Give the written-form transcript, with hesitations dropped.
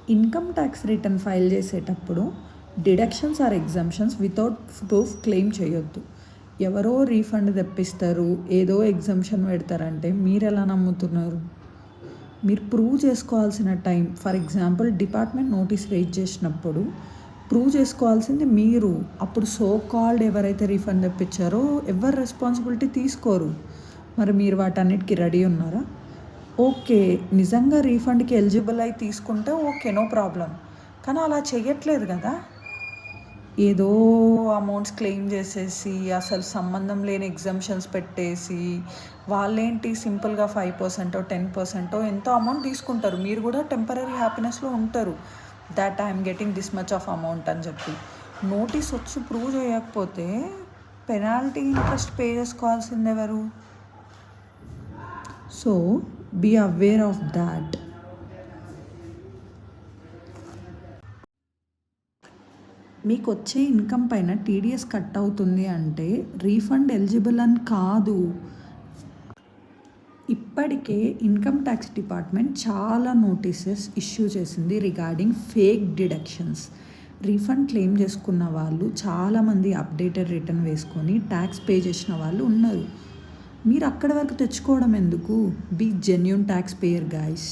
Income tax return file చేసేటప్పుడు deductions or exemptions without proof claim చేయొద్దు. ఎవరో refund తెప్పిస్తారు, ఏదో ఎగ్జామ్షన్ పెడతారంటే మీరు ఎలా నమ్ముతున్నారు? మీరు ప్రూవ్ చేసుకోవాల్సిన time, for example department notice raise చేసినప్పుడు ప్రూవ్ చేసుకోవాల్సింది మీరు. అప్పుడు సో కాల్డ్ ఎవరైతే రీఫండ్ తెప్పించారో ఎవరు రెస్పాన్సిబిలిటీ తీసుకోరు. మరి మీరు వాటన్నిటికీ రెడీ ఉన్నారా? ఓకే, నిజంగా రీఫండ్కి ఎలిజిబుల్ అయి తీసుకుంటే ఓకే, నో ప్రాబ్లం. కానీ అలా చెయ్యట్లేదు కదా. ఏదో అమౌంట్స్ క్లెయిమ్ చేసేసి అసలు సంబంధం లేని ఎగ్జామ్షన్స్ పెట్టేసి వాళ్ళేంటి సింపుల్గా 5% 10% ఎంతో అమౌంట్ తీసుకుంటారు. మీరు కూడా టెంపరీ హ్యాపీనెస్లో ఉంటారు, that I'm getting this much of amount అని చెప్పి. నోటీస్ వచ్చి ప్రూవ్ చేయకపోతే పెనాల్టీ ఇంట్రెస్ట్ పే చేసుకోవాల్సింది ఎవరు? So be aware of that. మీకు వచ్చే ఇన్కమ్ పైన టీడీఎస్ కట్ అవుతుంది అంటే రీఫండ్ ఎలిజిబుల్ అని కాదు. ఇప్పటికే ఇన్కమ్ ట్యాక్స్ డిపార్ట్మెంట్ చాలా నోటీసెస్ ఇష్యూ చేసింది regarding fake deductions. Refund claim చేసుకున్న వాళ్ళు చాలామంది అప్డేటెడ్ రిటర్న్ వేసుకొని ట్యాక్స్ పే చేసిన వాళ్ళు ఉన్నారు. మీరు అక్కడి వరకు తెచ్చుకోవడం ఎందుకు? Be genuine taxpayer guys.